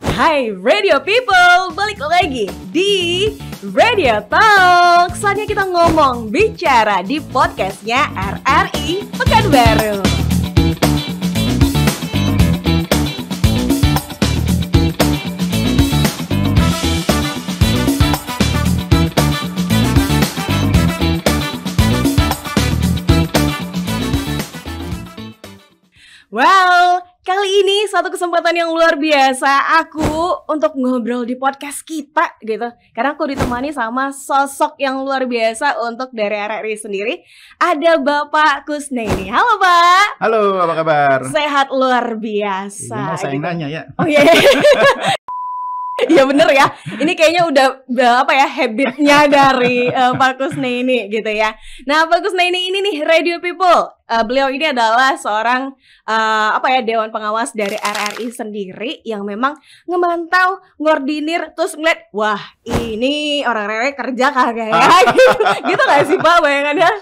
Hai Radio People, balik lagi di Radio Talk. Saatnya kita ngomong bicara di podcastnya RRI Pekanbaru. Wow, kali ini satu kesempatan yang luar biasa aku untuk ngobrol di podcast kita gitu. Karena aku ditemani sama sosok yang luar biasa untuk dari RRI sendiri. Ada Bapak Kusnaini. Halo Pak. Halo, apa kabar? Sehat luar biasa. Ini saya yang nanya ya. Oh iya. Iya bener ya. Ini kayaknya udah habitnya dari Pak Kusnaini gitu ya. Nah Pak Kusnaini ini nih Radio People. Beliau ini adalah seorang Dewan Pengawas dari RRI sendiri yang memang ngemantau, ngordinir, terus ngeliat, wah ini orang RRI kerja kagak ya? Gitu gak sih Pak bayangannya?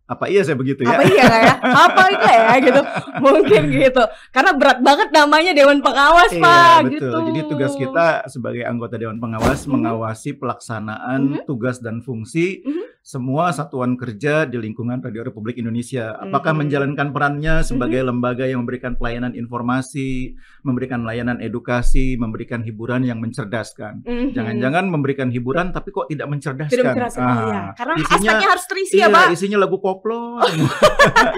Apa iya saya begitu ya? Apa iya ya? Apa itu ya gitu? Mungkin gitu. Karena berat banget namanya Dewan Pengawas Pak. Betul. Gitu. Jadi tugas kita sebagai anggota Dewan Pengawas mengawasi pelaksanaan tugas dan fungsi semua satuan kerja di lingkungan Radio Republik Indonesia. Apakah menjalankan perannya sebagai lembaga yang memberikan pelayanan informasi, memberikan layanan edukasi, memberikan hiburan yang mencerdaskan. Jangan-jangan memberikan hiburan tapi kok tidak mencerdaskan. Tidak mencerdaskan. Ya. Karena aspeknya harus terisi ya Pak. Isinya lagu koplo.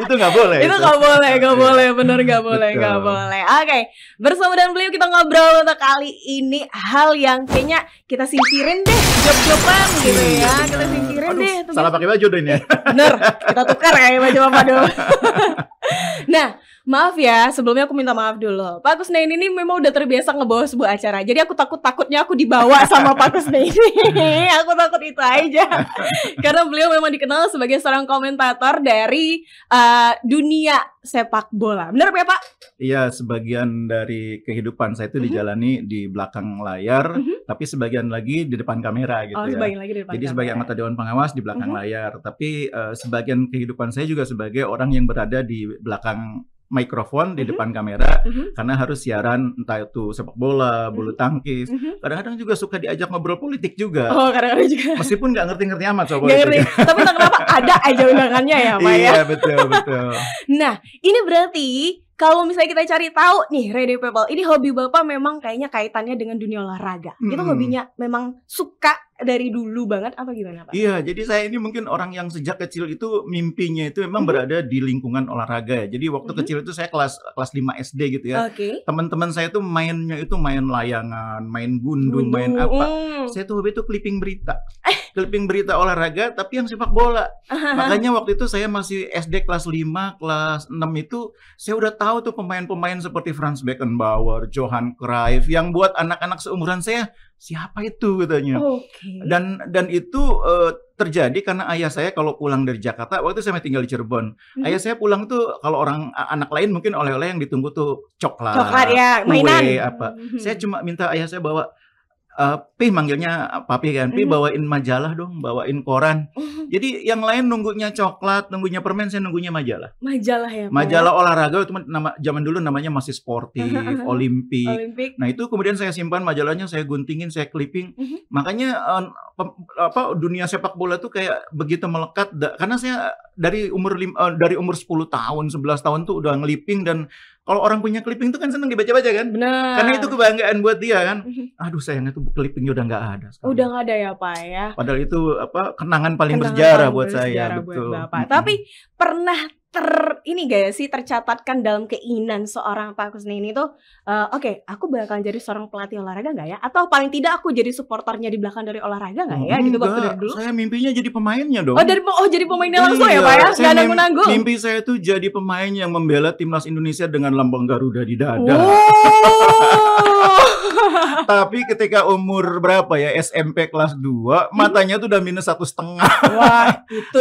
Itu nggak boleh. Itu nggak boleh. Bener nggak boleh. Oke. Bersama dengan beliau kita ngobrol untuk kali ini hal yang kayaknya kita singkirin deh, job-joban gitu ya. Kita singkirin deh. Salah pakai baju deh ini. Bener, kita tukar kayak baju apa dulu. Nah, maaf ya, sebelumnya aku minta maaf dulu. Pak Kusnaini ini memang udah terbiasa ngebawa sebuah acara. Jadi aku takutnya aku dibawa sama Pak Kusnaini. Aku takut itu aja. Karena beliau memang dikenal sebagai seorang komentator dari dunia sepak bola. Bener ya Pak? Iya, sebagian dari kehidupan saya itu dijalani di belakang layar, tapi sebagian lagi di depan kamera gitu ya. Sebagian lagi di depan Jadi kamera. sebagai anggota Dewan Pengawas di belakang layar, tapi sebagian kehidupan saya juga sebagai orang yang berada di belakang mikrofon di depan kamera karena harus siaran entah itu sepak bola, bulu tangkis. Kadang-kadang juga suka diajak ngobrol politik juga. Oh, kadang-kadang juga. Meskipun nggak ngerti-ngerti amat soal Nggak politik. ngerti. Tapi entah kenapa ada aja undangannya ya Pak ya. Iya, betul. Nah, ini berarti kalau misalnya kita cari tahu nih Radio People, ini hobi Bapak memang kayaknya kaitannya dengan dunia olahraga. Itu hobinya memang suka dari dulu banget apa gimana Pak? Iya, jadi saya ini mungkin orang yang sejak kecil itu mimpinya itu memang berada di lingkungan olahraga ya. Jadi waktu kecil itu saya kelas 5 SD gitu ya. Oke. Teman-teman saya tuh mainnya itu main layangan, main gundu, main apa. Saya tuh hobi itu clipping berita. Clipping berita olahraga tapi yang sepak bola. Makanya waktu itu saya masih SD kelas 5, kelas 6 itu saya udah tahu tuh pemain-pemain seperti Franz Beckenbauer, Johan Cruyff yang buat anak-anak seumuran saya siapa itu katanya. Dan itu terjadi karena ayah saya kalau pulang dari Jakarta, waktu itu saya tinggal di Cirebon. Ayah saya pulang tuh kalau anak lain mungkin oleh-oleh yang ditunggu tuh coklat ya, mainan. kue apa. Saya cuma minta ayah saya bawa Pi manggilnya papi kan, Pi bawain majalah dong, bawain koran. Jadi yang lain nunggunya coklat, nunggunya permen, saya nunggunya majalah. Majalah ya Pak? Majalah olahraga itu zaman dulu namanya masih Sportif, Olimpik. Nah itu kemudian saya simpan majalahnya, saya guntingin, saya clipping. Makanya dunia sepak bola tuh kayak begitu melekat. Karena saya dari umur 10 tahun, 11 tahun tuh udah ngeliping dan kalau orang punya clipping itu kan seneng dibaca-baca kan? Benar. Karena itu kebanggaan buat dia kan. Aduh sayang itu clippingnya udah nggak ada sekarang. Udah nggak ada ya Pak ya. Padahal itu kenangan paling bersejarah buat saya. Betul. Buat Bapak. Tapi pernah tercatatkan dalam keinginan seorang Pak Kusnaini itu, oke, aku bakal jadi seorang pelatih olahraga nggak ya? Atau paling tidak aku jadi supporternya di belakang dari olahraga nggak ya? Gitu waktu dari dulu. Saya mimpinya jadi pemainnya dong. Jadi pemainnya langsung ya Pak ya? Nggak nanggung-nanggung. Mimpi saya tuh jadi pemain yang membela timnas Indonesia dengan lambang Garuda di dada. Tapi ketika umur berapa ya, SMP kelas 2, matanya tuh udah -1,5. Wah, itu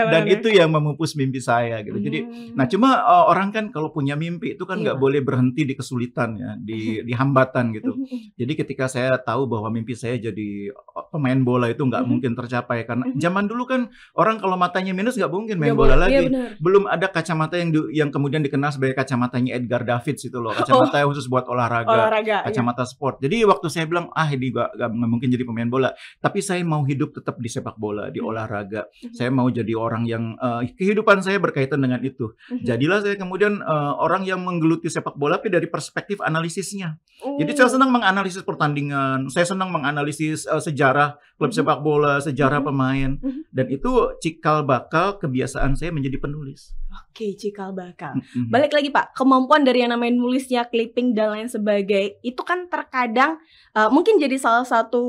dan itu yang memupus mimpi saya gitu. Jadi, nah cuma orang kan kalau punya mimpi itu kan nggak boleh berhenti di kesulitan ya, di hambatan gitu. Jadi ketika saya tahu bahwa mimpi saya jadi pemain bola itu nggak mungkin tercapai karena zaman dulu kan orang kalau matanya minus nggak mungkin main Nggak bola boleh. lagi. Iya, Belum ada kacamata yang kemudian dikenal sebagai kacamatanya Edgar Davids itu loh, kacamata khusus buat olahraga, kacamata sport. Jadi waktu saya bilang ini nggak mungkin jadi pemain bola, tapi saya mau hidup tetap di sepak bola, di olahraga. Saya mau jadi orang yang kehidupan saya berkaitan dengan itu. Jadilah saya kemudian orang yang menggeluti sepak bola tapi dari perspektif analisisnya. Jadi saya senang menganalisis pertandingan, saya senang menganalisis sejarah klub sepak bola, sejarah pemain, dan itu cikal bakal kebiasaan saya menjadi penulis. Oke, cikal bakal. Balik lagi Pak, kemampuan dari yang namanya nulisnya, clipping dan lain sebagainya itu kan terkadang mungkin jadi salah satu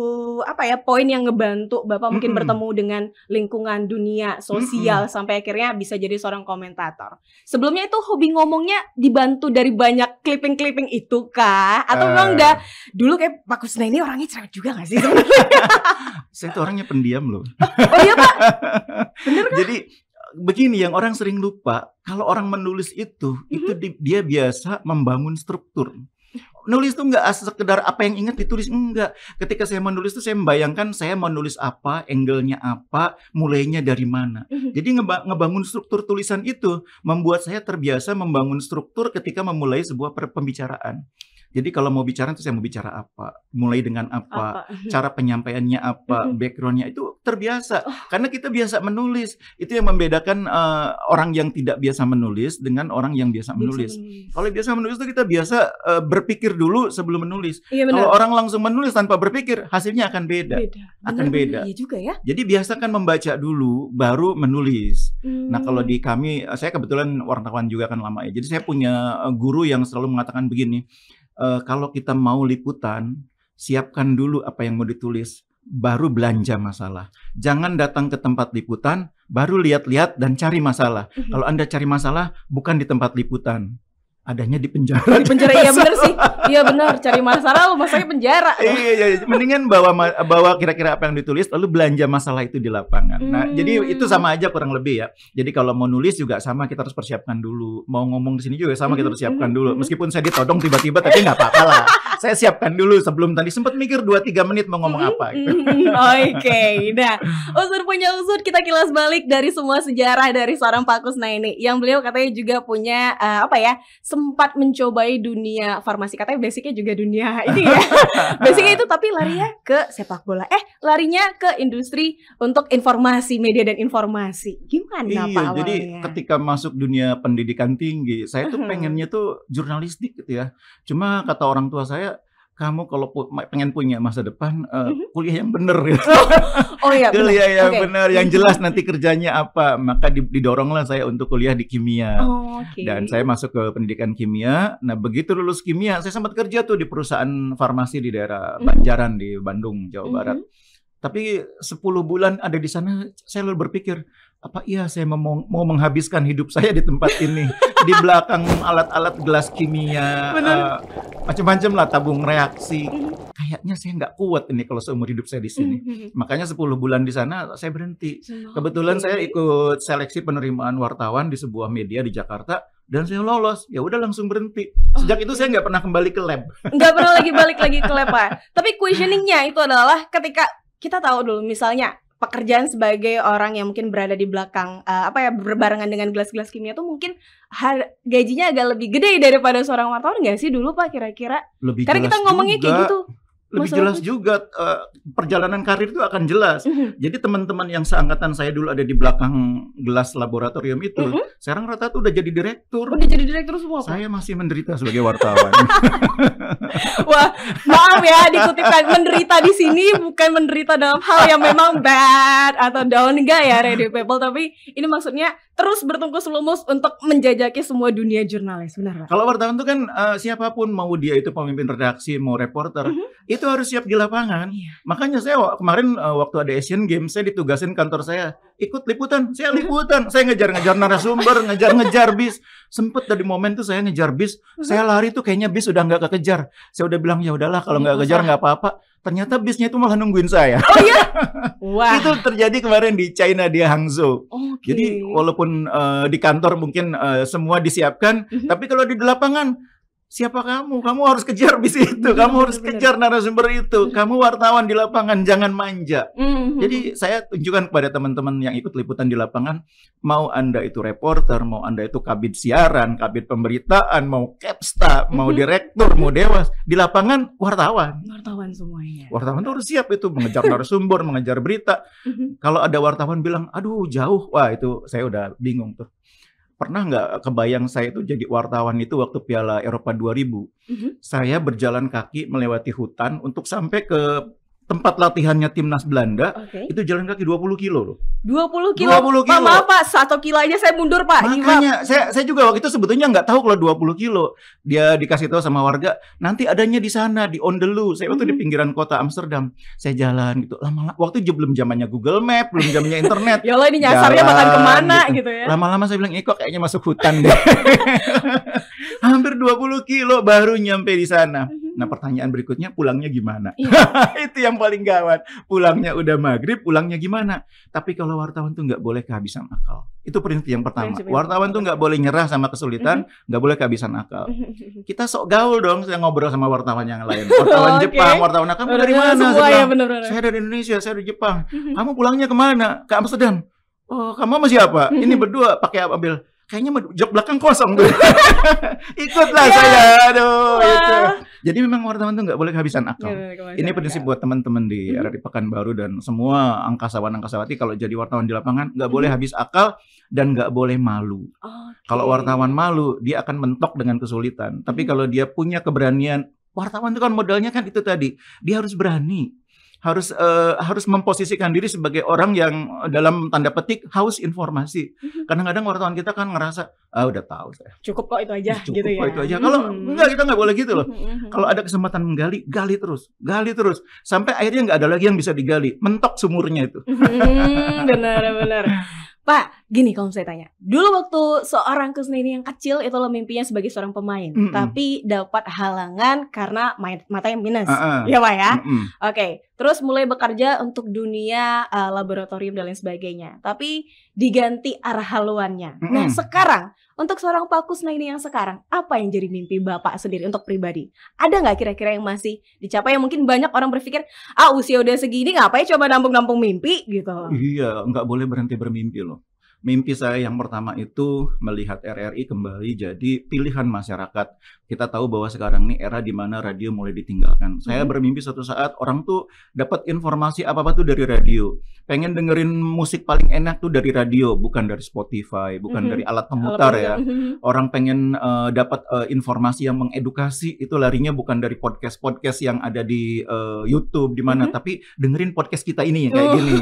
poin yang ngebantu Bapak mungkin bertemu dengan lingkungan dunia sosial sampai akhirnya bisa jadi seorang komentator. Sebelumnya itu hobi ngomongnya dibantu dari banyak clipping-clipping itu kah? Atau memang udah dulu kayak Pak Kusney ini orangnya cerewet juga gak sih sebenarnya? Saya tuh orangnya pendiam loh. Oh iya Pak? Bener kan? Jadi begini, yang orang sering lupa, kalau orang menulis itu dia biasa membangun struktur. Nulis itu nggak sekedar apa yang ingat ditulis, enggak. Ketika saya menulis itu saya membayangkan saya mau nulis apa, angle-nya apa, mulainya dari mana. Jadi ngebangun struktur tulisan itu membuat saya terbiasa membangun struktur ketika memulai sebuah pembicaraan. Jadi kalau mau bicara itu saya mau bicara apa, mulai dengan apa, cara penyampaiannya apa, backgroundnya itu terbiasa. Karena kita biasa menulis. Itu yang membedakan orang yang tidak biasa menulis dengan orang yang biasa menulis. Kalau biasa menulis itu kita biasa berpikir dulu sebelum menulis. Iya, kalau orang langsung menulis tanpa berpikir, hasilnya akan beda. Akan beda. Iya juga ya. Jadi biasakan membaca dulu, baru menulis. Nah kalau di kami, saya kebetulan wartawan juga kan lama ya. Jadi saya punya guru yang selalu mengatakan begini. Kalau kita mau liputan, siapkan dulu apa yang mau ditulis, baru belanja masalah. Jangan datang ke tempat liputan, baru lihat-lihat dan cari masalah. Kalau Anda cari masalah, bukan di tempat liputan, adanya di penjara. Di penjara, iya benar sih. Iya benar, cari masalah lu masanya penjara. Iya, mendingan bawa kira-kira apa yang ditulis lalu belanja masalah itu di lapangan. Nah, jadi itu sama aja kurang lebih ya. Jadi kalau mau nulis juga sama, kita harus persiapkan dulu. Mau ngomong di sini juga sama, kita persiapkan dulu. Meskipun saya ditodong tiba-tiba tapi nggak apa-apa lah. Saya siapkan dulu sebelum tadi sempat mikir 2-3 menit mau ngomong apa gitu. Oke. Nah, usut punya usut, kita kilas balik dari semua sejarah dari seorang Pak Kusney ini. Yang beliau katanya juga punya sempat mencobai dunia farmasi, katanya basicnya juga dunia ini ya. Basicnya itu tapi larinya ke sepak bola. Larinya ke industri untuk informasi, media dan informasi. Gimana Pak awalnya? Jadi ketika masuk dunia pendidikan tinggi, saya tuh pengennya tuh jurnalistik gitu ya. Cuma kata orang tua saya, kamu kalau pengen punya masa depan, kuliah yang bener gitu. Oh iya, kuliah yang bener, yang jelas nanti kerjanya apa. Maka didoronglah saya untuk kuliah di kimia. Dan saya masuk ke pendidikan kimia. Nah begitu lulus kimia, saya sempat kerja tuh di perusahaan farmasi di daerah Banjaran di Bandung, Jawa Barat. Tapi 10 bulan ada di sana, saya lalu berpikir, apa iya saya mau menghabiskan hidup saya di tempat ini, di belakang alat-alat gelas kimia, macam-macam lah, tabung reaksi. Kayaknya saya nggak kuat ini kalau seumur hidup saya di sini. Makanya 10 bulan di sana saya berhenti. Kebetulan saya ikut seleksi penerimaan wartawan di sebuah media di Jakarta. Dan saya lolos, ya udah langsung berhenti. Sejak itu saya nggak pernah kembali ke lab. Nggak pernah lagi balik lagi ke lab, Pak. Tapi questioningnya itu adalah ketika kita tahu dulu misalnya pekerjaan sebagai orang yang mungkin berada di belakang berbarengan dengan gelas-gelas kimia tuh mungkin gajinya agak lebih gede daripada seorang wartawan nggak sih dulu Pak kira-kira? Lebih karena kita ngomongnya juga kayak gitu. Lebih jelas juga perjalanan karir itu akan jelas. Jadi teman-teman yang seangkatan saya dulu ada di belakang gelas laboratorium itu, sekarang rata-rata udah jadi direktur. Udah jadi direktur semua, Pak? Saya masih menderita sebagai wartawan. Wah, maaf ya dikutipkan, menderita di sini bukan menderita dalam hal yang memang bad atau down, enggak ya Radio People, tapi ini maksudnya terus bertungkus lumus untuk menjajaki semua dunia jurnalis, benar Pak? Kalau wartawan itu kan siapapun, mau dia itu pemimpin redaksi, mau reporter, itu harus siap di lapangan. Makanya saya kemarin waktu ada Asian Games, saya ditugasin kantor saya ikut liputan. Saya liputan, saya ngejar-ngejar narasumber, ngejar-ngejar bis. Sempet dari momen tuh saya ngejar bis, saya lari tuh kayaknya bis udah nggak kekejar. Saya udah bilang ya udahlah kalau nggak kejar nggak apa-apa. Ternyata bisnya itu malah nungguin saya. Oh iya? Wah. Itu terjadi kemarin di China, di Hangzhou. Jadi walaupun di kantor mungkin semua disiapkan, tapi kalau di lapangan siapa kamu? Kamu harus kejar bis itu, kamu harus kejar narasumber itu. Kamu wartawan di lapangan, jangan manja. Jadi saya tunjukkan kepada teman-teman yang ikut liputan di lapangan, mau Anda itu reporter, mau Anda itu kabit siaran, kabit pemberitaan, mau capsta, mau direktur, mau dewas, di lapangan wartawan. Wartawan semuanya. Wartawan tuh harus siap itu mengejar narasumber, mengejar berita. Kalau ada wartawan bilang, aduh jauh, wah itu saya udah bingung tuh. Pernah nggak kebayang saya itu jadi wartawan itu waktu Piala Eropa 2000. Saya berjalan kaki melewati hutan untuk sampai ke tempat latihannya timnas Belanda. Itu jalan kaki 20 kilo loh. 20 kilo? 20 kilo. Maaf Pak, 1 kilo aja saya mundur Pak. Makanya saya juga waktu itu sebetulnya nggak tahu kalau 20 kilo. Dia dikasih tahu sama warga, nanti adanya di sana, di Ondelu. Saya waktu di pinggiran kota Amsterdam. Saya jalan gitu. Lama-lama, waktu belum zamannya Google Map, belum zamannya internet. Ya Allah, ini nyasarnya makan kemana gitu ya. Lama-lama saya bilang, kok kayaknya masuk hutan deh. Hampir 20 kilo baru nyampe di sana. Nah pertanyaan berikutnya, pulangnya gimana? Itu yang paling gawat. Pulangnya udah maghrib, pulangnya gimana? Tapi kalau wartawan tuh nggak boleh kehabisan akal. Itu prinsip yang pertama. Wartawan tuh nggak boleh nyerah sama kesulitan, nggak boleh kehabisan akal. Kita sok gaul dong, saya ngobrol sama wartawan yang lain. Wartawan Jepang, wartawan kamu dari mana? Saya dari Indonesia, saya dari Jepang. Kamu pulangnya kemana? Ke Amsterdam. Oh, kamu sama siapa? Ini berdua pakai apa, Bil? Kayaknya jok belakang kosong tuh. Ikutlah saya. Aduh, itu. Jadi memang wartawan tuh nggak boleh kehabisan akal. Ini prinsip buat teman-teman di RRI Pekanbaru dan semua angkasawan-angkasawati kalau jadi wartawan di lapangan nggak boleh habis akal dan nggak boleh malu. Kalau wartawan malu, dia akan mentok dengan kesulitan. Tapi kalau dia punya keberanian, wartawan itu kan modalnya kan itu tadi, dia harus berani. Harus memposisikan diri sebagai orang yang dalam tanda petik haus informasi. Kadang-kadang wartawan kita kan ngerasa udah tahu saya. Cukup kok itu aja Cukup gitu ya. Kok itu aja. Kalau enggak, kita nggak boleh gitu loh. Kalau ada kesempatan menggali, gali terus sampai akhirnya nggak ada lagi yang bisa digali. Mentok sumurnya itu. Benar. Pak, gini kalau saya tanya. Dulu waktu seorang Kusnaini yang kecil itu lo mimpinya sebagai seorang pemain, tapi dapat halangan karena mata yang minus. Ya Pak ya? Oke. Terus mulai bekerja untuk dunia laboratorium dan lain sebagainya. Tapi diganti arah haluannya. Nah sekarang, untuk seorang Pak Kusnaini yang sekarang, apa yang jadi mimpi Bapak sendiri untuk pribadi? Ada nggak kira-kira yang masih dicapai? Yang mungkin banyak orang berpikir, usia udah segini ngapain coba nampung-nampung mimpi gitu. Iya, nggak boleh berhenti bermimpi loh. Mimpi saya yang pertama itu melihat RRI kembali jadi pilihan masyarakat. Kita tahu bahwa sekarang ini era di mana radio mulai ditinggalkan. Saya bermimpi suatu saat orang tuh dapat informasi apa-apa tuh dari radio. Pengen dengerin musik paling enak tuh dari radio, bukan dari Spotify, bukan dari alat pemutar ya. Orang pengen dapat informasi yang mengedukasi, itu larinya bukan dari podcast-podcast yang ada di YouTube di mana, tapi dengerin podcast kita ini kayak gini.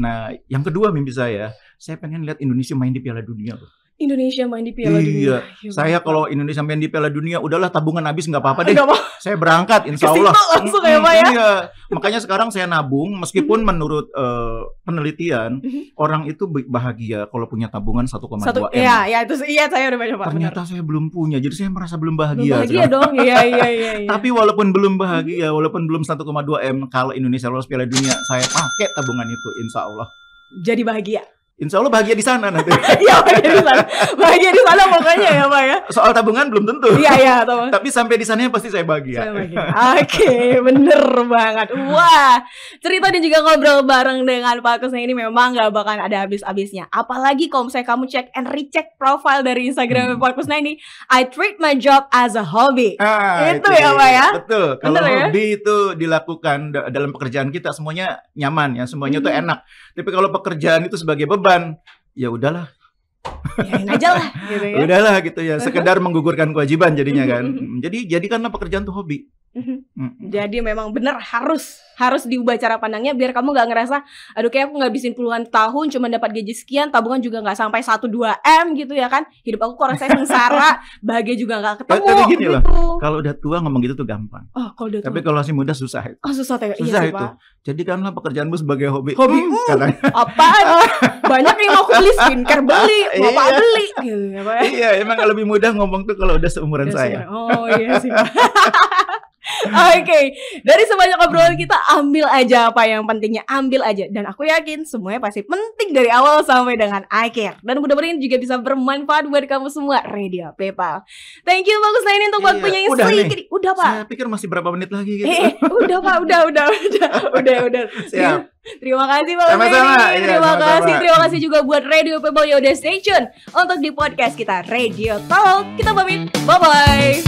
Nah, yang kedua mimpi saya pengen lihat Indonesia main di Piala Dunia. Indonesia main di Piala Dunia. Saya kalau Indonesia main di Piala Dunia, udahlah tabungan habis nggak apa-apa deh. Saya berangkat, insya Allah. Langsung ya Pak ya. Iya. Makanya sekarang saya nabung, meskipun menurut penelitian orang itu bahagia kalau punya tabungan 1,2 M. Iya itu saya udah baca Pak. Ternyata saya belum punya, jadi saya merasa belum bahagia. Bahagia dong, iya. Tapi walaupun belum bahagia, walaupun belum 1,2 M, kalau Indonesia lolos Piala Dunia, saya pakai tabungan itu, insya Allah. Jadi bahagia. Insya Allah bahagia di sana nanti. Iya, bahagia di sana pokoknya ya Pak ya. Soal tabungan belum tentu. Iya. Tapi sampai di sana pasti saya bahagia. Oke, bener banget. Wah, cerita dan juga ngobrol bareng dengan Pak Kusnaini ini memang gak bakal ada habis-habisnya. Apalagi kalau misalnya kamu cek and recheck profile dari Instagram Pak Kusnaini, I treat my job as a hobby. Itu ya Pak ya. Betul. Kalau hobi itu dilakukan dalam pekerjaan kita semuanya nyaman ya, semuanya itu enak. Tapi kalau pekerjaan itu sebagai beban, ya udahlah. Yain aja lah gitu ya. Udahlah gitu ya, sekedar menggugurkan kewajiban jadinya kan. Jadi jadikanlah pekerjaan tuh hobi. Jadi memang benar harus diubah cara pandangnya biar kamu gak ngerasa aduh kayak aku ngabisin puluhan tahun cuma dapat gaji sekian, tabungan juga gak sampai 1-2 M gitu ya kan. Hidup aku kok rasanya sengsara, bahagia juga gak ketemu. Tapi gini gitu. loh, kalau udah tua ngomong gitu tuh gampang. Kalau udah tua. Tapi kalau masih muda susah itu. Susah ya. Susah iya itu. Jadikanlah pekerjaanmu sebagai hobi. Katanya. Apaan? Banyak yang mau beli skincare, beli, bapak beli gitu ya Pak. Iya, emang lebih mudah ngomong tuh kalau udah seumuran saya. Oh iya sih Pak. Oke, dari sebanyak obrolan kita ambil aja apa yang pentingnya, ambil aja. Dan aku yakin semuanya pasti penting dari awal sampai dengan akhir. Dan mudah-mudahan ini juga bisa bermanfaat buat kamu semua, Radio People. Thank you Pak Kusnaini untuk waktunya yang sedikit. Udah Pak. Saya pikir masih berapa menit lagi gitu. Udah Pak, udah. Siap. Terima kasih Pak Kusnaini. Terima kasih juga buat Radio People yang udah stay tune untuk di podcast kita Radio Talk. Kita pamit, bye bye.